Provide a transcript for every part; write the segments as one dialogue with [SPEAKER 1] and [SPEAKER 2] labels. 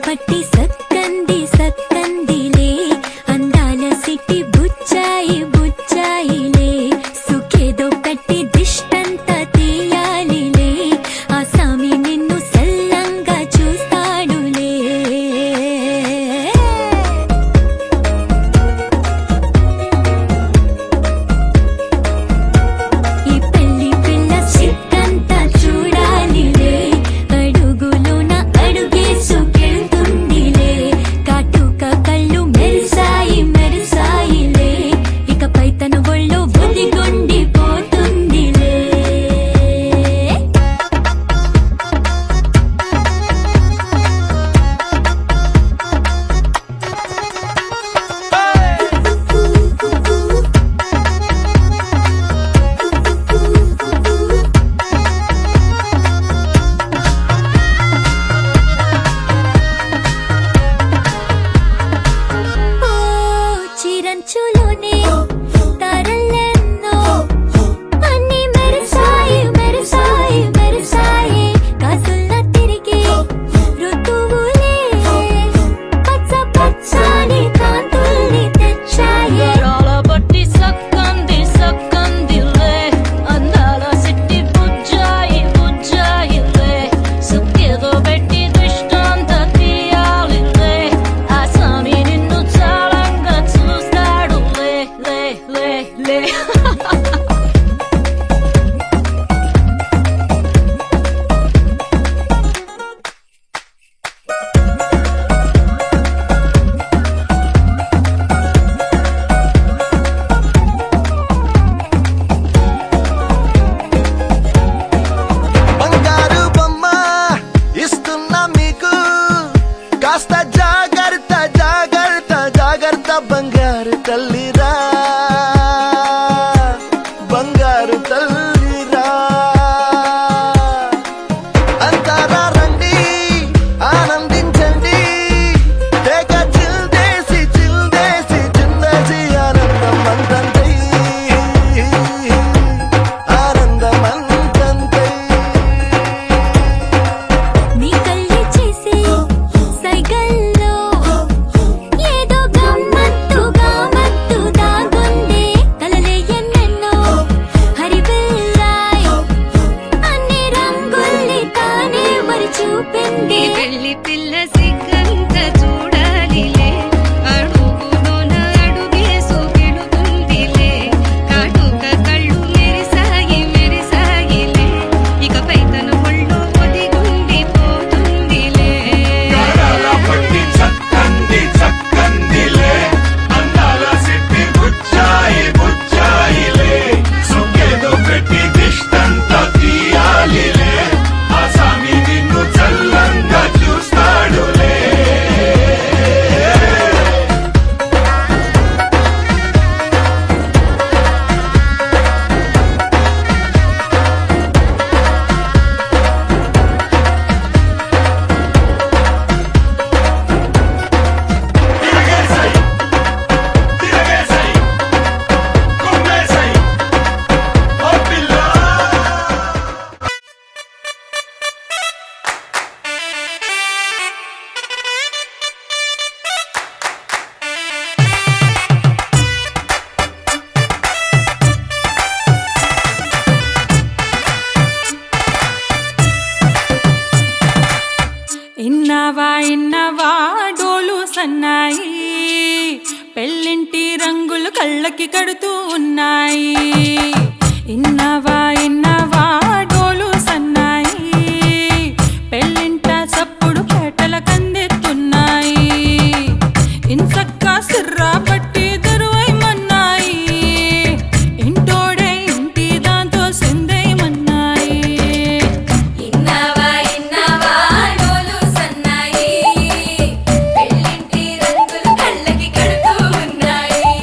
[SPEAKER 1] పట్టి సక్కంది సక్కందిలే అందాల సిట్టి బుచ్చాయి బుచ్చాయిలే సుఖేదో కట్టి దిష్టంత తీయాలిలే ఆ సామి నిన్ను సల్లంగా చూస్తాడులే ఈ పెళ్లి పిల్ల సిట్టంతా చూడాలిలే అడుగులోన అడుగేసుకెళ్తుందిలే కాటుక కళ్ళు మెరిసాయి మెరిసాయిలే ఇకపై తన ఒళ్ళో బుద్ధిగుండిపోతుందిలే ఓ చిరంచులోనే తారలెన్నో అన్ని మెరిసాయి మెరిసాయి మెరిసాయి కాసుల్లా తిరిగే ఋతువులే పచ్చ పచ్చని కాంతుల్ని తెచ్చాయే
[SPEAKER 2] బట్టి సక్కంది సక్కందిలే అందాల సిట్టి బుజ్జాయి బుజ్జాయిలే సుఖేదో పెట్టి దృష్టాంత తీయాలిలే ఆ స్వామి నిన్ను చాలంగా చూస్తాడు లే లే లే లే
[SPEAKER 3] బంగారు బొమ్మ ఇస్తున్నా మీకు కాస్త జాగ్రత్త జాగ్రత్త జాగ్రత్త బంగారు తల్లిరా బంగారు తల్లిరా అంతారా రండి ఆనందించండి తెగ చిల్దేసి చిల్దేసి చిందేసి ఆనందం అంతంతై ఆనందం అంతంతై
[SPEAKER 1] నీ కళ్ళే చేసే సైగల్లో ఏదో గమ్మత్తుగా మత్తు దాగుంది కలలే ఎన్నెన్నో హరివిల్లాయ్ అన్ని రంగుల్ని తానే మరి చూపింది
[SPEAKER 4] పెళ్లి పిల్ల సిగ్గంత చూడాలిలే అడుగులోన అడుగేసుకెళుతుందిలే కాటుక కళ్ళు మెరిసాయి మెరిసాయిలే ఇకపై తన ఒళ్ళో ఒదిగుండిపోతుందిలే
[SPEAKER 5] గారాల పట్టి చక్కంది చక్కందిలే అందాల సిట్టి బుచ్చాయి బుచ్చాయిలే సుఖేదో పెట్టి దిష్టంత తీయాలిలే ఆ స్వామి నిన్ను చల్లంగా చూస్తాడులే తిరగేసై తిరగేసై కుమ్మేసై ఓ పిల్ల
[SPEAKER 4] ఇన్నవా ఇన్నవా డోలు సన్నాయి పెళ్ళింటి రంగులు కళ్ళకి కడుతూ ఉన్నాయి ఇన్నవా ఇన్నవా డోలు సన్నాయి పెళ్ళింట సప్పుడు పేటల కందెత్తున్నాయి ఇన్సక్క సిర్రా పట్టి దరువైమన్నాయి ఇంటోడే ఇంటి దాంతో సిందేయమన్నాయి
[SPEAKER 1] ఇన్నవా ఇన్నవా డోలు సన్నాయి పెళ్ళింటి రంగులు కళ్ళకి కడుతూ ఉన్నాయి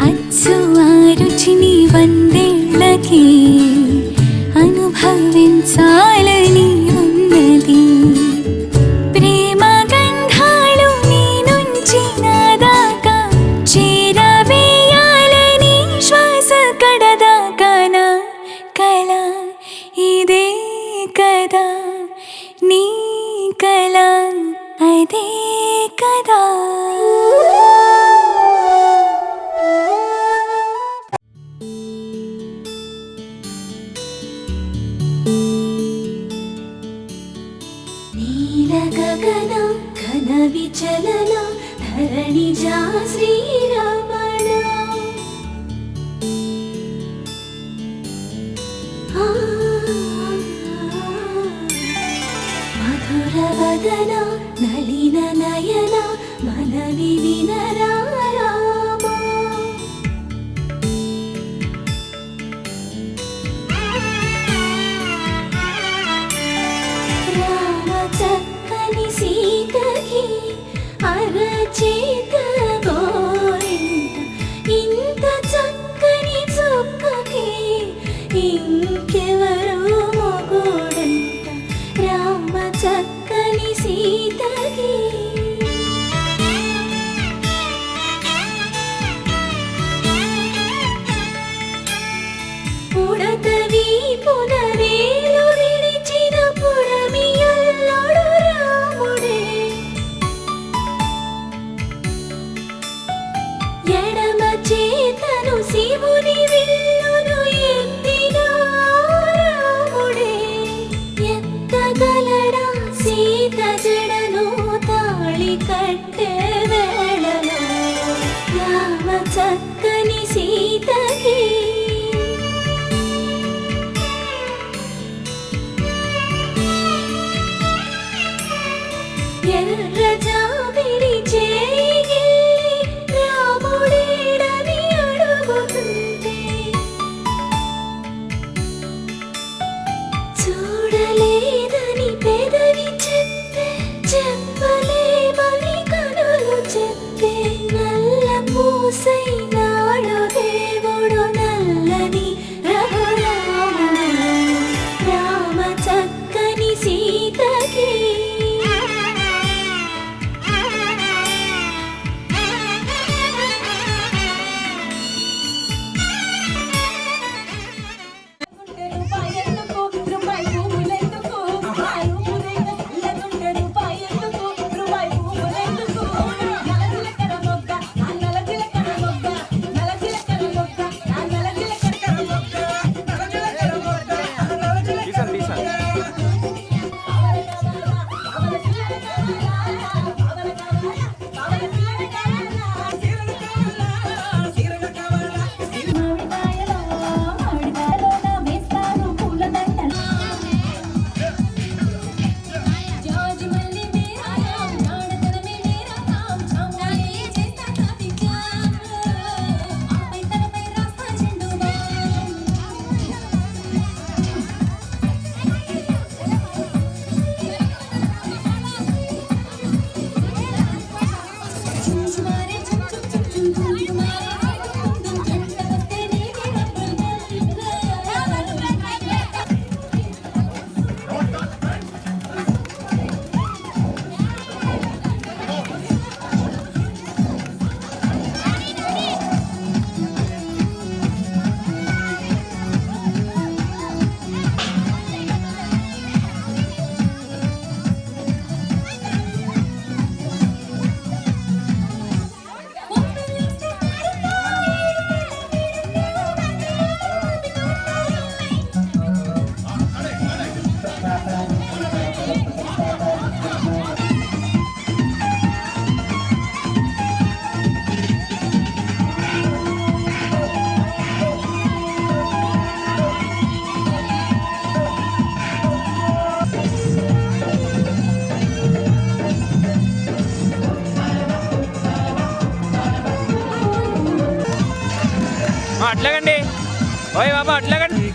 [SPEAKER 1] అచ్చు ఆ రుచిని వందేళ్ళకి అనుభవించాలని ఉన్నది. ప్రేమ గంధాలు నీ నుంచి నా దాకా చేరవేయాలని శ్వాస కడదాకా నా కళ ఇదే కదా, నీ కళ అదే కదా. నీల గగన ఘన విచలన ధరణిజా శ్రీరమణ. మధుర వదన నళిన నయన మనవి వినరా రామా. రామ చక్కని సీతకి అరచేత గోరింట, ఇంత చక్కని చుక్కకి ఇంకెవరు మొగుడంట. రామ చక్కని సీతకి పుడత వీపున వేలు విడిచిన పుడమియల్లుడు రాముడే. ఎడమ చేతను శివుని విల్లును ఎత్తిన రాముడే. ఎత్తగలడా సీత జడను తాళి కట్టే వేళలో రామ చక్కని సీతకి. ఎర్ర జాబిలి చేయి రాముడేడని అడుగుతుంటే, చూడలేదని పెదవి చెప్పే, చెప్పలేమని కనులు చెప్పే. నల్ల పూసై నాడు దేవుడు నల్లని రఘురాముడు. రామ చక్కని సీతకి
[SPEAKER 6] అట్లాగండి ఓయ్ బాబా అట్లాగండి.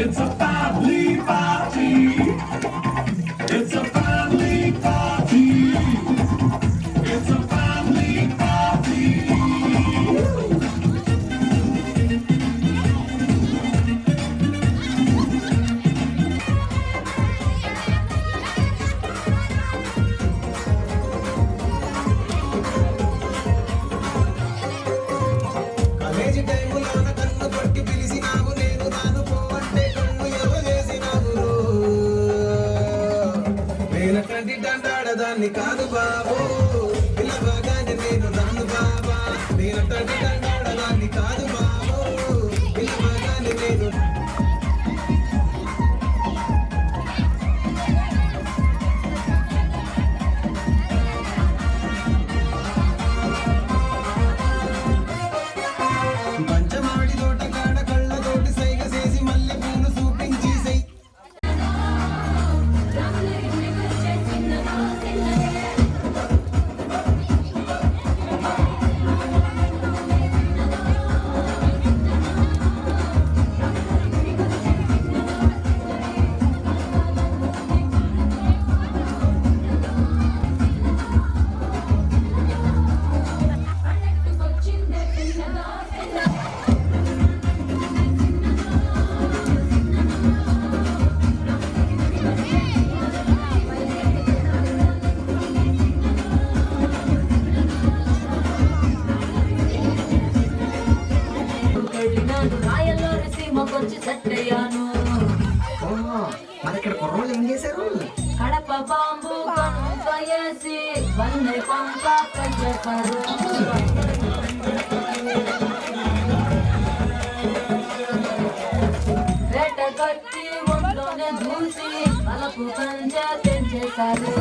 [SPEAKER 5] It's a family party. It's a family party. It's a family party.
[SPEAKER 7] College టైములోన కన్ను కొట్టి పిలిచినావు నేను రాను పోవంటే కన్ను ఎవ చేసినావు నేనటువంటి దండాడదాన్ని కాదు బాబు పిలవగానే నేను రాను బాబా నేనటువంటి దండాడదాన్ని కాదు బాబు పిలవగానే నేను పంచమాడి తోట కాడ కళ్ళతోటి సైగ చేసి మల్లె పూలు చూపించి సై
[SPEAKER 2] వెళ్ళినాను రాయల్లో సీమకొచ్చి సెట్ అయ్యాను
[SPEAKER 7] మరి ఇక్కడ కుర్రోళ్ళు ఏం చేశారు
[SPEAKER 2] కడప బాంబు వేసి వన్నె పంప చెప్పారు వేట కట్టి ఒంట్లోనే చూసి తలపు కంచ తెంచేశారు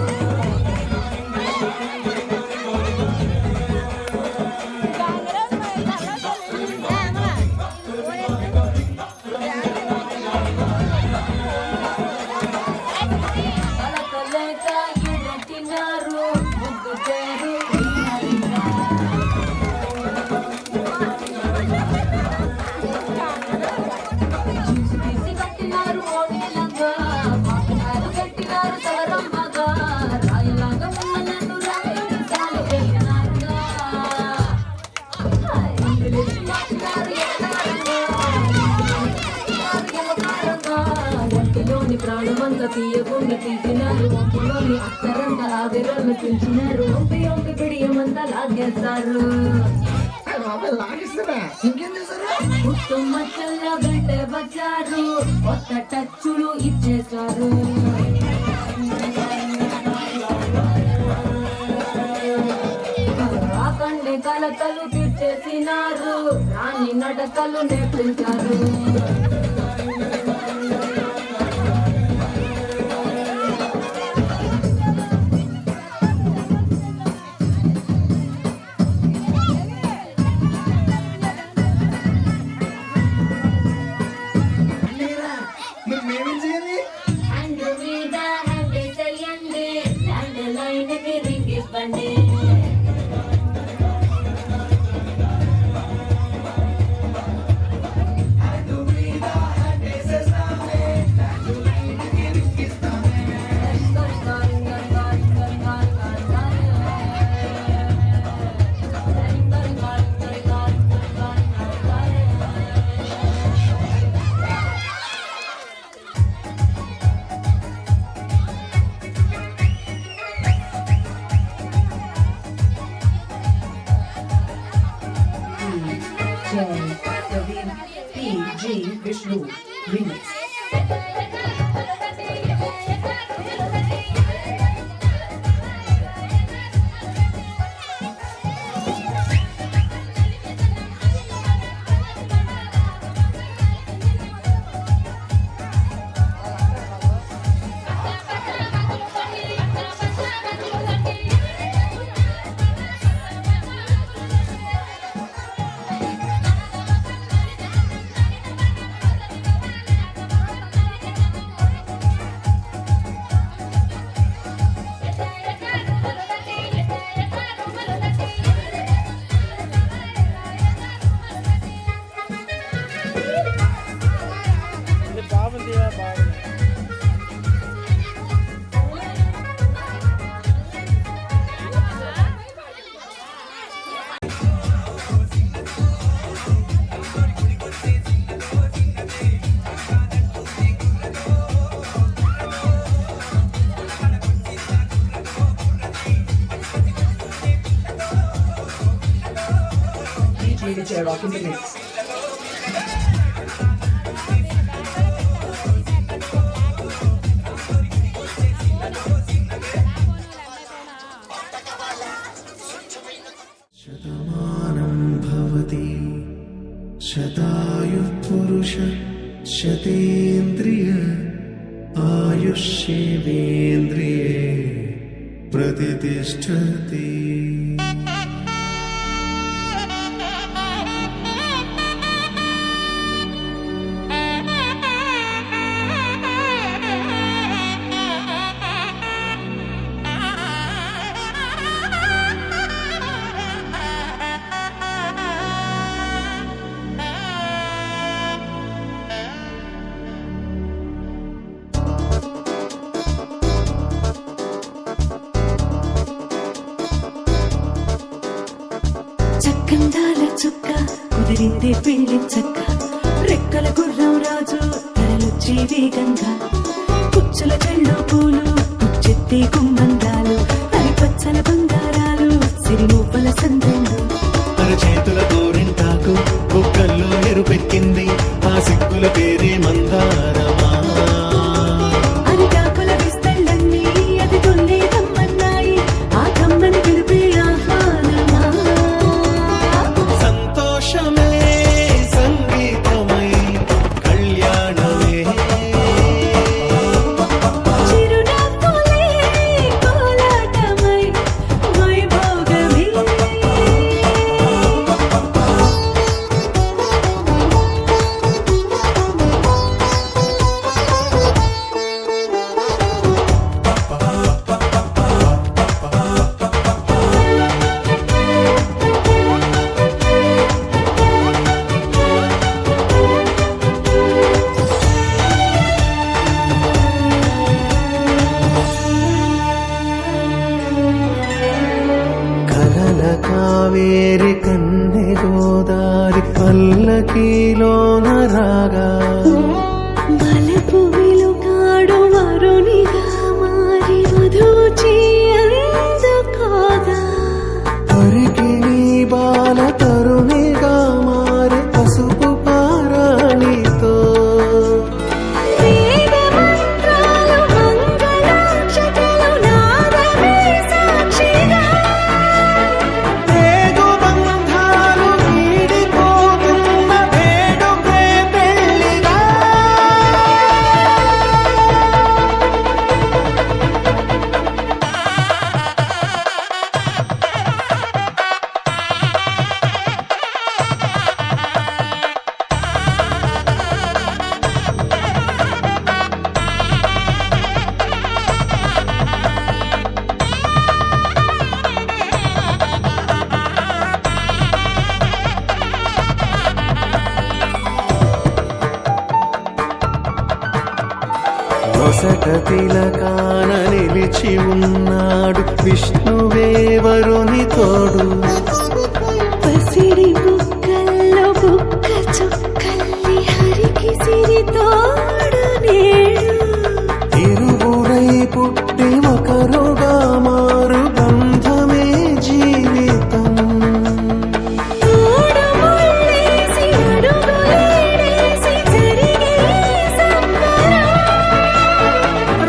[SPEAKER 2] తలకలేక ఎట్టినారు ముగ్గు పేరు తీసి కట్టినారు ఓడేలంగా పాటలు కట్టినారు సవరమ్మగా రాయలాగా ఉన్న నన్ను రాయలు చాలు వెళ్ళినారుగా ఇంగ్లీష్ మాట్లాడారు ఒంటిలోని ప్రాణమంతా తీయకుండా తీసినారు ఒంటిలోని అక్షరంతా ఆవిరలు పెంచినారు ఒంటి ఒంటి పిడియమంతా లాగేస్తారు
[SPEAKER 7] లాగిస్తారా ఇంకేం చేశారు
[SPEAKER 2] ఉత్తమ మచ్చల్లా వెంటే వచ్చారు కొత్త టచ్చులు ఇచ్చేశారు ఆ కండే కలకలు తీర్చేసినారు రాని నడకలు నేర్పించారు
[SPEAKER 7] మరి మేమేం చేయాలి
[SPEAKER 2] హ్యాండ్ మీద హ్యాండ్ చెయ్యండి ల్యాండ్ లైన్ కి రింగ్ ఇవ్వండి
[SPEAKER 8] G. Vishnu Remix. DJ Vijay Rock in the mix.
[SPEAKER 3] Shatamanam Bhavati శతాయు పురుష శతేంద్రియ ఆయుష్యేంద్రియే ప్రతిష్టతి.
[SPEAKER 1] చక్కందాల చుక్క కుదిరిందే పెళ్లి చక్క రెక్కల గుర్రం రాజు తరలొచ్చే వేగంగా పుచ్చుల చెళ్ళు పూలు పుచ్చెత్తే గుమ్మందాలు అరిపచ్చల బంగారాలు సిరిమూపల సందెళ్ళు
[SPEAKER 3] అరచేతుల గోరింటాకు బుక్కల్లో ఎరుపెక్కింది ఆ సిక్కుల పేరే మందారమా.
[SPEAKER 1] అరిటాకుల విస్తళ్ళన్నీ అది తొల్లే రమ్మన్నాయి ఆ కమ్మని పిలిపే ఆహ్వానమా.
[SPEAKER 3] సంతోషమే సంగీతమై కళ్యాణమే
[SPEAKER 1] చిరునవ్వులే కోలాటమై వైభోగమే.
[SPEAKER 3] కలల కావేరి కన్నె గోదారి పల్లకీలోన రాగా
[SPEAKER 1] వలపు వెలుగాడు వరునిగా మారి వధూచి అందుకోగా
[SPEAKER 3] తరికి నీ బాల తరుణిగా మారి పసుపు పారాణితో
[SPEAKER 1] వేద మంత్రాలు మంగళాక్షతలు నాదమే సాక్షిగా
[SPEAKER 3] రేగు బంధాలు వీడిపోతున్న వేడుకే పెళ్లిగా. నొసట తిలకాన నిలిచి ఉన్నాడు విష్ణువే వరుని తోడు.
[SPEAKER 1] పసిడి బుక్కల్లో బుక్క చుక్కల్లి హరికి సిరి తోడు నేడు
[SPEAKER 3] ఇరువురై పుట్టి ఒకరుగా మారు బంధమే జీవితం.
[SPEAKER 1] మూడు ముళ్ళేసి అడుగులేసి జరిగే సంబరం.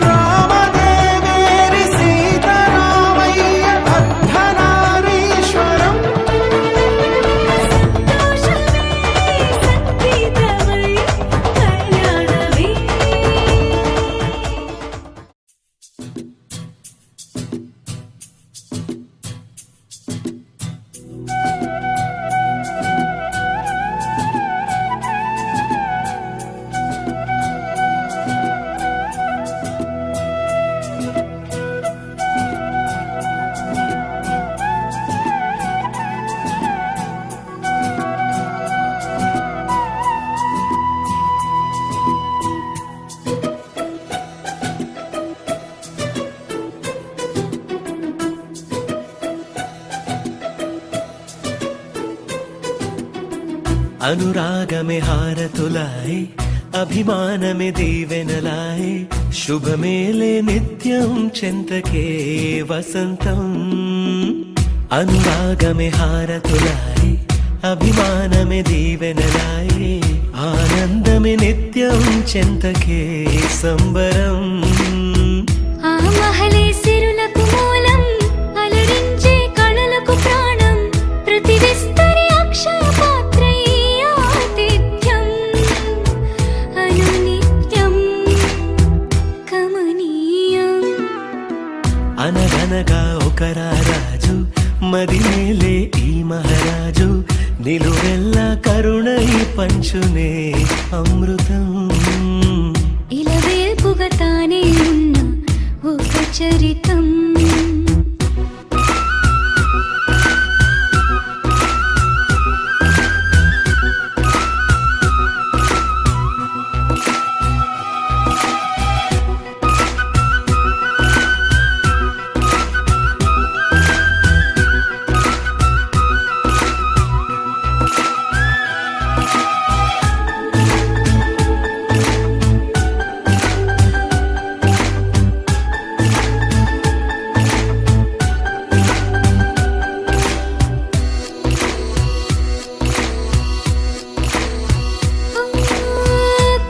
[SPEAKER 3] రామదేవేరి సీతారామయ్య అర్ధనారీశ్వరం.
[SPEAKER 1] సా
[SPEAKER 3] అనురాగమే హారతులాయ్ అభిమానమే దీవెనలాయ్ శుభమేలే నిత్యం చెంతకే వసంతం అనురాగమే హారతులాయ్ అభిమానమే దీవెనలాయ్ ఆనందమే నిత్యం చెంతకే సంబరం
[SPEAKER 9] ఆ మహలే సిరులకు మూలం అలరించే కళలకు ప్రాణం ప్రతి విస్తరి అక్షయ పాత్రై ఆతిథ్యం అనునిత్యం కమనీయం
[SPEAKER 3] అనగనగా ఒక రాజు మదిమేలే ఈ మహారాజు నిలువెల్లా కరుణై పంచునే అమృతం
[SPEAKER 9] ఇలా వేల్పుగా తానే ఉన్న ఒక చరితం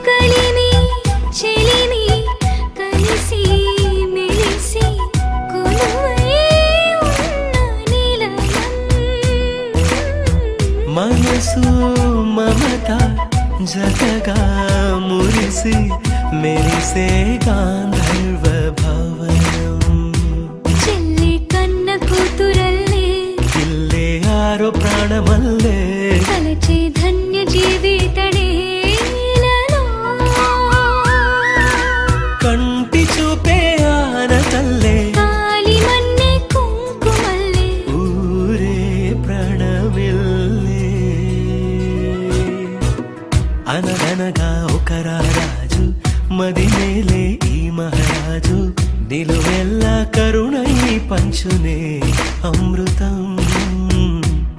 [SPEAKER 9] కలిమి చెలిమి కలిసి మెలిసి కొలువై ఉన్న నిలయం
[SPEAKER 3] మనసు మమత జతగా మురిసి మెరిసే గాంధర్వ భవనం
[SPEAKER 9] చెల్లి కన్న కూతురల్లే
[SPEAKER 3] ఇల్లే ఆరో ప్రాణమల్లే
[SPEAKER 9] కలచే ధన్య జీవితడే
[SPEAKER 3] కంటి చూపే ఆనతల్లే
[SPEAKER 9] కాలి మన్నే కుంకుమల్లే
[SPEAKER 3] ఊరే ప్రణమిల్లే అనగనగా ఒక రాజు మదిమేలే ఈ మహారాజు నిలువెల్లా కరుణై పంచునే అమృతం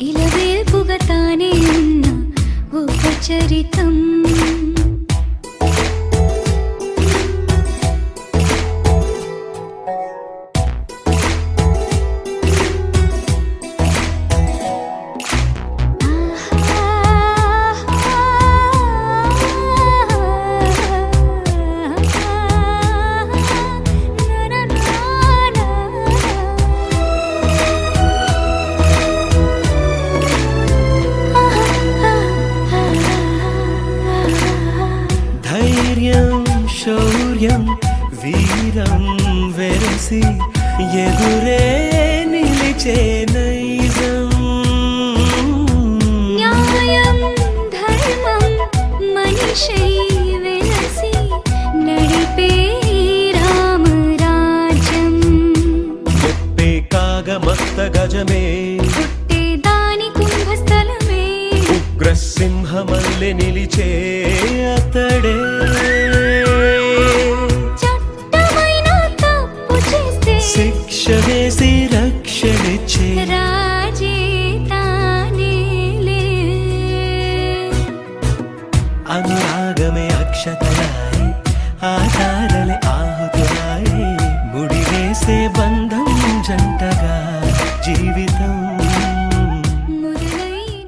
[SPEAKER 9] ఇలా వేల్పుగా తానే ఉన్న ఒక చరితం
[SPEAKER 3] ధైర్యం శౌర్యం వీరం వెరసి ఎదురే నిలిచే నైజం
[SPEAKER 9] న్యాయం ధర్మం మనిషై వెలసి నడిపే రామరాజ్యం
[SPEAKER 3] చెప్పే కాగమస్త గజమే
[SPEAKER 9] పుట్టే దాని కుంభస్థలమే
[SPEAKER 3] ఉగ్రసింహమల్లె నిలిచే అతడే
[SPEAKER 9] చట్టమైన తప్పు చేస్తే
[SPEAKER 3] శిక్ష వేసి రక్షణిచ్చే
[SPEAKER 9] రాజే తానేలే
[SPEAKER 3] అనురాగమే అక్షతలాయ్ ఆధార